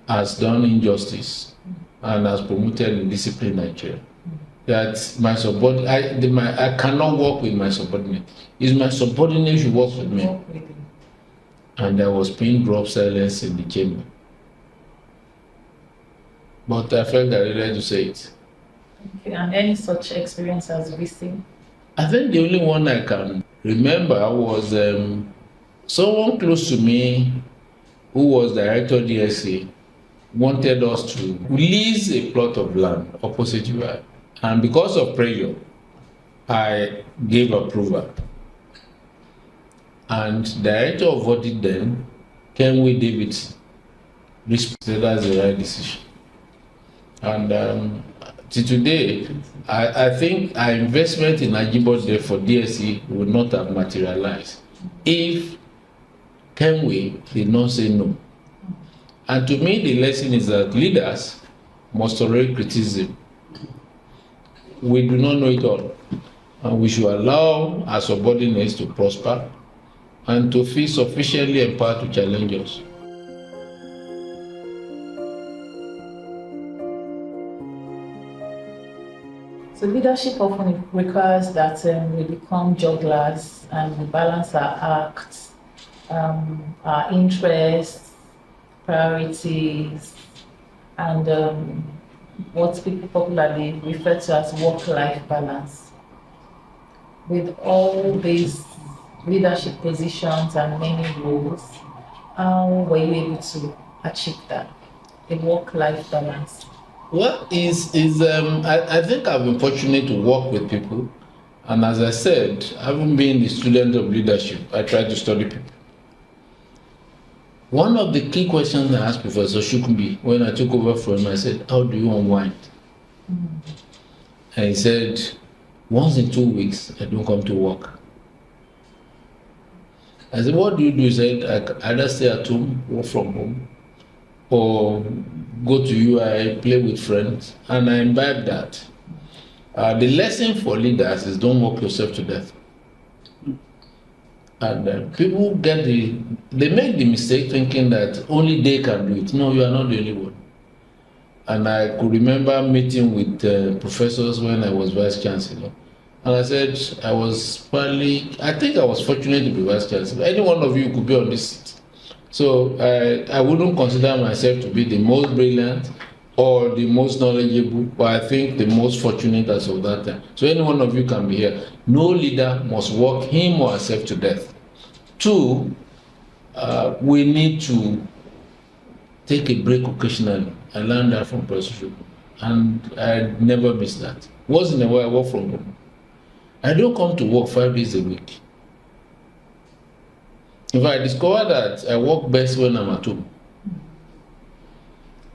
has done injustice and has promoted indiscipline in Nigeria. That my subordinate, I cannot work with my subordinate. It's my subordinate should work with me. And there was pin drop silence in the chamber. But I felt I needed to say it. Okay. And any such experience as VC? I think the only one I can remember was someone close to me who was director of DSA wanted us to lease a plot of land opposite UI. And because of pressure, I gave approval. And director of audit then, Kenway Davidson, said that's the right decision. And till today, I think our investment in Ajibode for DSE would not have materialized if Kenway did not say no. And to me, the lesson is that leaders must tolerate criticism. We do not know it all, and we should allow our subordinates to prosper and to feel sufficiently empowered to challenge us. So leadership often requires that we become jugglers and we balance our acts, our interests, priorities, and what people popularly refer to as work-life balance. With all these leadership positions and many roles, how were you able to achieve that, the work-life balance? Well, I think I've been fortunate to work with people, and as I said, having been a student of leadership, I try to study people. One of the key questions I asked Professor Shukumbi when I took over from him, I said, how do you unwind? And he said, once in 2 weeks, I don't come to work. I said, what do you do? He said, I either stay at home, work from home, or go to UI, play with friends, and I imbibe that. The lesson for leaders is don't work yourself to death. And people they make the mistake thinking that only they can do it. No, you are not the only one. And I could remember meeting with professors when I was Vice Chancellor. And I said, I think I was fortunate to be Vice Chancellor. Any one of you could be on this seat. So I wouldn't consider myself to be the most brilliant or the most knowledgeable, but I think the most fortunate as of that time. So any one of you can be here. No leader must work him or herself to death. 2, we need to take a break occasionally. I learned that from Professor Adewole, and I never miss that. Once in a while, I work from home. I don't come to work 5 days a week. If I discover that I work best when I'm at home,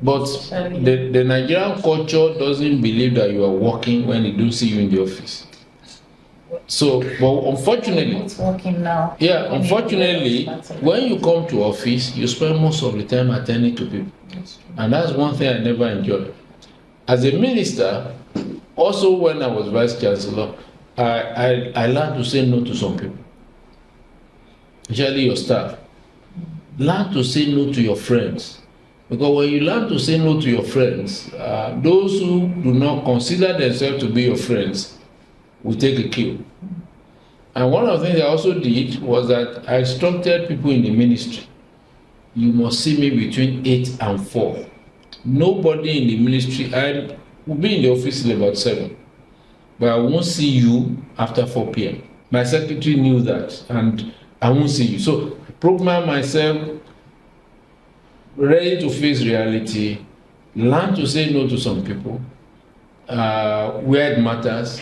But the Nigerian culture doesn't believe that you are working when they don't see you in the office. So, but unfortunately, it's working now. Yeah, unfortunately, when you come to office, you spend most of the time attending to people. And that's one thing I never enjoyed. As a minister, also when I was Vice Chancellor, I learned to say no to some people, especially your staff. Learn to say no to your friends. Because when you learn to say no to your friends, those who do not consider themselves to be your friends will take a cue. And one of the things I also did was that I instructed people in the ministry, you must see me between 8 and 4. Nobody in the ministry, I will be in the office till about 7, but I won't see you after 4 p.m. My secretary knew that, and I won't see you. So program myself, ready to face reality, learn to say no to some people, where it matters,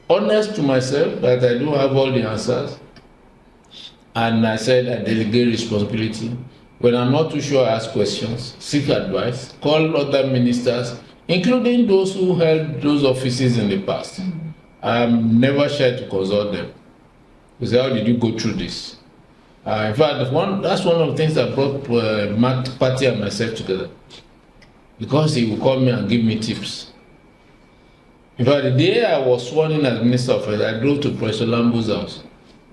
honest to myself that I don't have all the answers, and I said I delegate responsibility. When I'm not too sure, I ask questions, seek advice, call other ministers, including those who held those offices in the past. I'm never shy to consult them. They say, how did you go through this? In fact, that's one of the things that brought Matt, Patty and myself together, because he would call me and give me tips. In fact, the day I was sworn in as Minister of Health, I drove to Professor Lambo's house,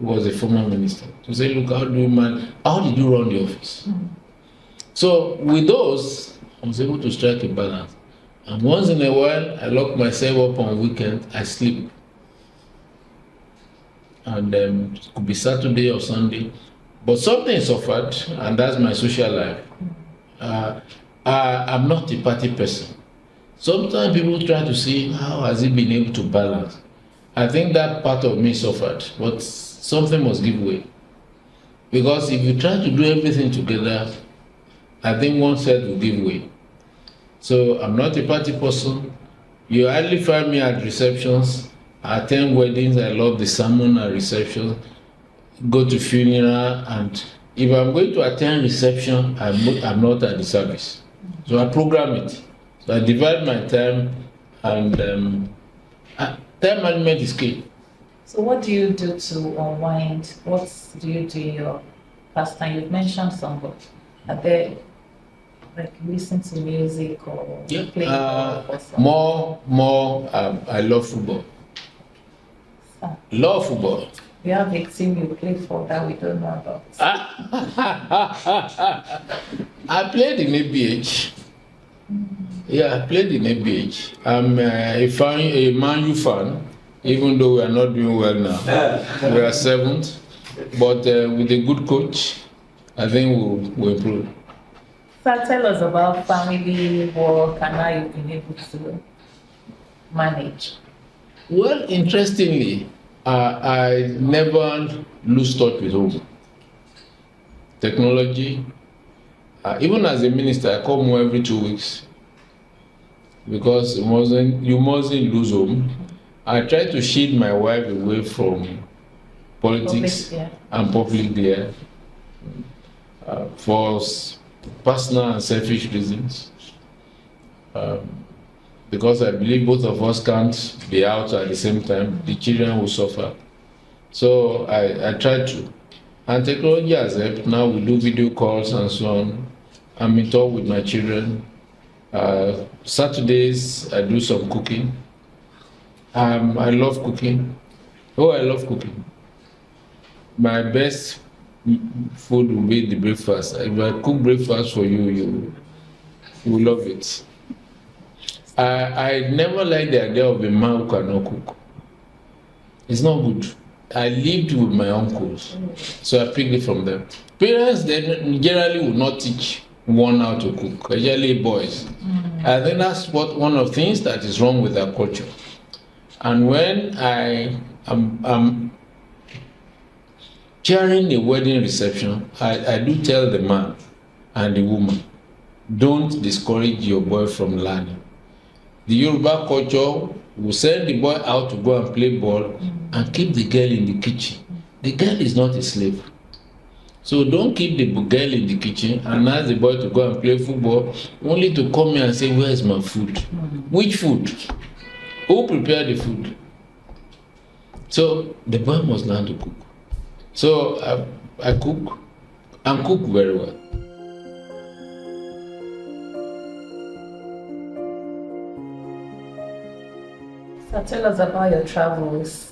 who was a former minister, to say, look, how did you run the office? So with those, I was able to strike a balance. And once in a while, I lock myself up on weekend, I sleep. And it could be Saturday or Sunday. But something suffered, and that's my social life. I'm not a party person. Sometimes people try to see how has he been able to balance. I think that part of me suffered, but something must give way. Because if you try to do everything together, I think one side will give way. So I'm not a party person. You hardly find me at receptions. I attend weddings. I love the sermon and receptions. Go to funeral, and if I'm going to attend reception, I'm not at the service. So I program it. So I divide my time, and time management is key. So what do you do to unwind? What do you do in your pastime? You've mentioned some, but are there, like, listen to music or play golf or something? More, I love football. Love football. We have a team you play for that we don't know about. I played in ABH. Yeah, I played in ABH. I'm a Man U fan, even though we are not doing well now. We are 7th, but with a good coach, I think we'll improve. So tell us about family, work, and how you've been able to manage. Well, interestingly, I never lose touch with home. Technology, even as a minister, I come home every 2 weeks, because you mustn't lose home. I try to shield my wife away from politics and public glare for personal and selfish reasons. Because I believe both of us can't be out at the same time, the children will suffer. So I try to. And technology has helped. Now we do video calls and so on. I'm in talk with my children. Saturdays, I do some cooking. I love cooking. I love cooking. My best food will be the breakfast. If I cook breakfast for you, you will love it. I never liked the idea of a man who cannot cook. It's not good. I lived with my uncles, so I picked it from them. Parents generally would not teach one how to cook, especially boys. I think that's one of the things that is wrong with our culture. And when I'm chairing a wedding reception, I do tell the man and the woman, don't discourage your boy from learning. The Yoruba culture will send the boy out to go and play ball and keep the girl in the kitchen. The girl is not a slave. So don't keep the girl in the kitchen and ask the boy to go and play football, only to come here and say, where is my food? Which food? Who prepared the food? So the boy must learn to cook. So I cook and cook very well. So tell us about your travels.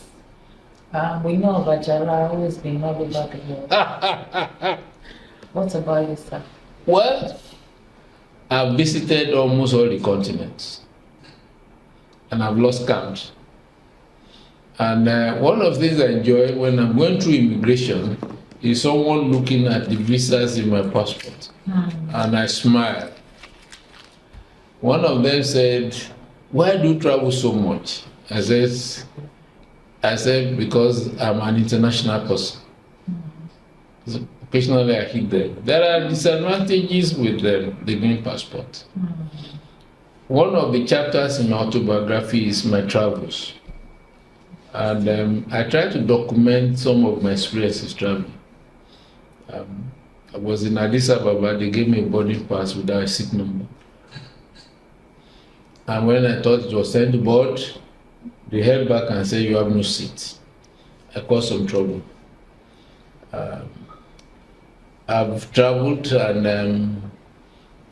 We know of Ajala always been all over the world. What about you, sir? Well, I've visited almost all the continents, and I've lost count. And one of the things I enjoy when I'm going through immigration is someone looking at the visas in my passport, and I smile. One of them said, "Why do you travel so much?" I said, because I'm an international person. So occasionally I hit them. There are disadvantages with the green passport. One of the chapters in my autobiography is my travels. And I try to document some of my experiences traveling. I was in Addis Ababa, they gave me a boarding pass without a seat number. And when I thought it was time to board, they held back and said, you have no seat. I caused some trouble. I've traveled and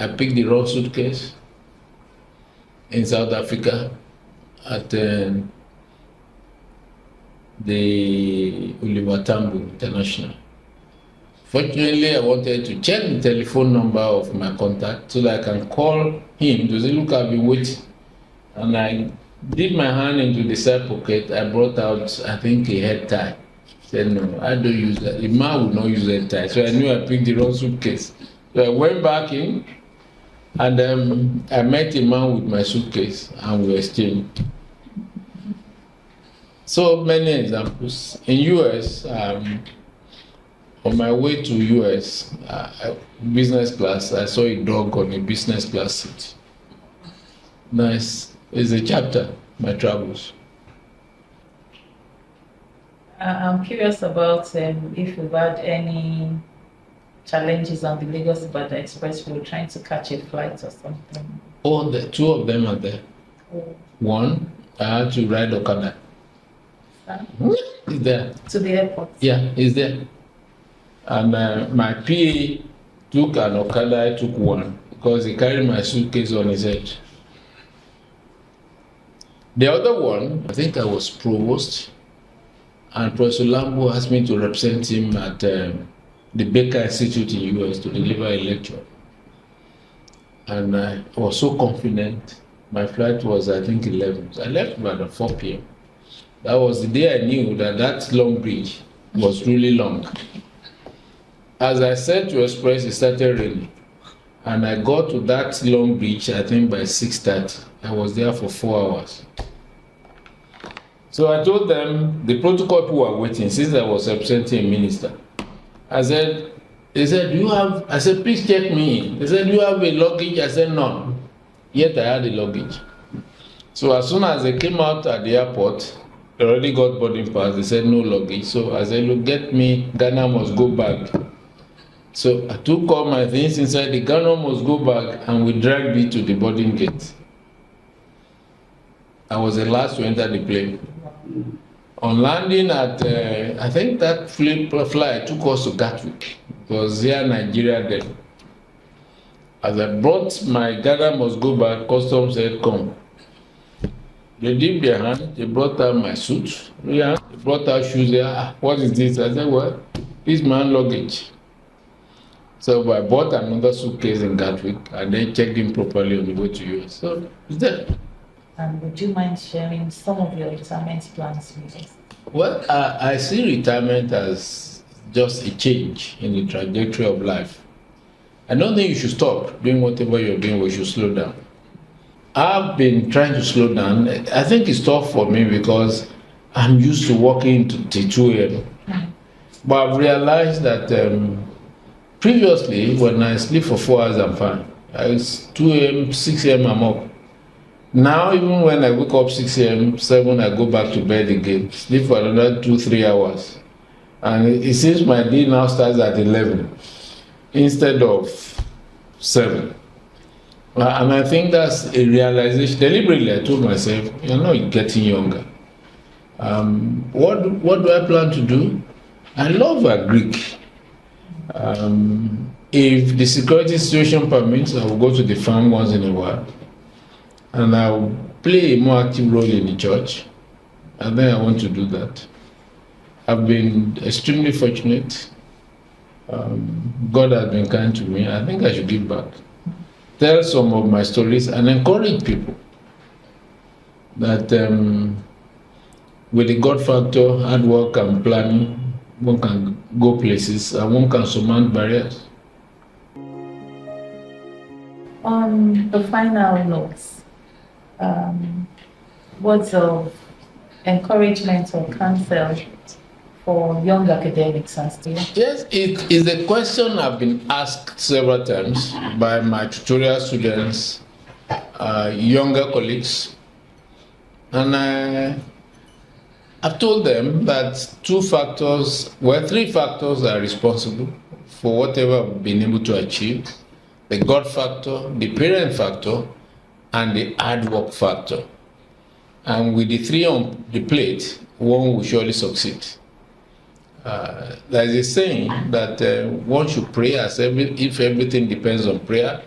I picked the wrong suitcase in South Africa at the Oliver Tambo International. Fortunately, I wanted to check the telephone number of my contact so that I can call him to say, look, I've been waiting. And I did my hand into the side pocket. I brought out, I think, a head tie. Said, no, I don't use that. The man would not use head tie. So I knew I picked the wrong suitcase. So I went back in and I met a man with my suitcase and we exchanged. So many examples. In US, on my way to US, business class, I saw a dog on a business class seat. Nice. It's a chapter, my travels. I'm curious about if you've had any challenges on the Lagos-Ibadan Expressway trying to catch a flight or something. Oh, the two of them are there. Oh. One, I had to ride Okada. It's there. To the airport? Yeah, it's there. And my PA took an Okada, I took one, because he carried my suitcase on his head. The other one, I think I was provost, and Professor Lambo asked me to represent him at the Baker Institute in US to deliver a lecture. And I was so confident. My flight was, I think, 11. So I left about 4 p.m. That was the day I knew that long bridge was really long. As I said to Express, it started raining. And I got to that long bridge, I think, by 6:30. I was there for 4 hours. So I told them, the protocol people were waiting since I was representing a minister. They said, do you have, I said, please check me in. They said, do you have a luggage? I said, no. Yet I had a luggage. So as soon as they came out at the airport, they already got boarding pass. They said, no luggage. So I said, look, get me, Ghana must go back. So I took all my things inside the Ghana must go back, and we dragged me to the boarding gate. I was the last to enter the plane. On landing at, I think that flight took us to Gatwick. It was here in Nigeria then. As I brought my Ghana must go back, customs said, come. They dipped their hand, they brought out my suit, they brought out shoes, what is this? I said, well, this is my luggage. So I bought another suitcase in Gatwick and then checked in properly on the way to US. So it's there. And would you mind sharing some of your retirement plans with us? Well, I see retirement as just a change in the trajectory of life. I don't think you should stop doing whatever you're doing, we should slow down. I've been trying to slow down. I think it's tough for me because I'm used to working till 2 a.m. But I've realized that previously, when I sleep for 4 hours, I'm fine. It's 2 a.m., 6 a.m., I'm up. Now, even when I wake up 6 a.m., 7, I go back to bed again, sleep for another 2-3 hours. And it seems my day now starts at 11 instead of 7. And I think that's a realization. Deliberately, I told myself, you're not getting younger. What do I plan to do? I love Greek. If the security situation permits, I will go to the farm once in a while. And I'll play a more active role in the church. And then I want to do that. I've been extremely fortunate. God has been kind to me. I think I should give back. Tell some of my stories and encourage people that with the God factor, hard work and planning, one can go places and one can surmount barriers. On the final notes, words of encouragement or counsel for young academics and students? Yes, it is a question I've been asked several times by my tutorial students, younger colleagues, and I've told them that three factors are responsible for whatever I've been able to achieve: the God factor, the parent factor, and the hard work factor. And with the three on the plate, one will surely succeed. There is a saying that one should pray as if everything depends on prayer,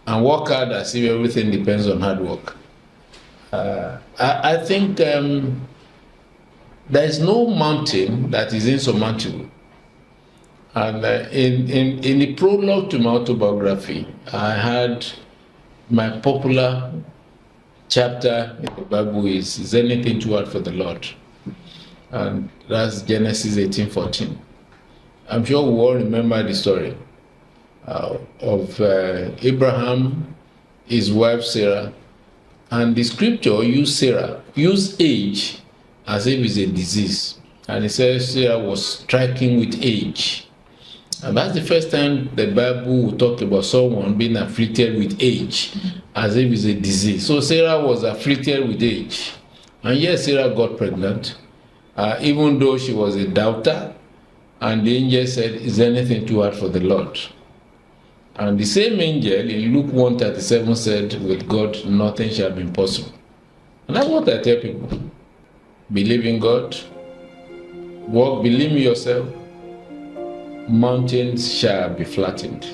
and work hard as if everything depends on hard work. I think there is no mountain that is insurmountable. And in the prologue to my autobiography, I had my popular chapter in the Bible is anything too hard for the Lord? And that's Genesis 18:14. I'm sure we all remember the story of Abraham, his wife Sarah, and the scripture used age as if it's a disease. And it says Sarah was striking with age. And that's the first time the Bible will talk about someone being afflicted with age as if it's a disease. So Sarah was afflicted with age. And yes, Sarah got pregnant, even though she was a doubter. And the angel said, is anything too hard for the Lord? And the same angel in Luke 1:37 said, with God, nothing shall be impossible. And that's what I tell people. Believe in God. Walk, believe in yourself. Mountains shall be flattened.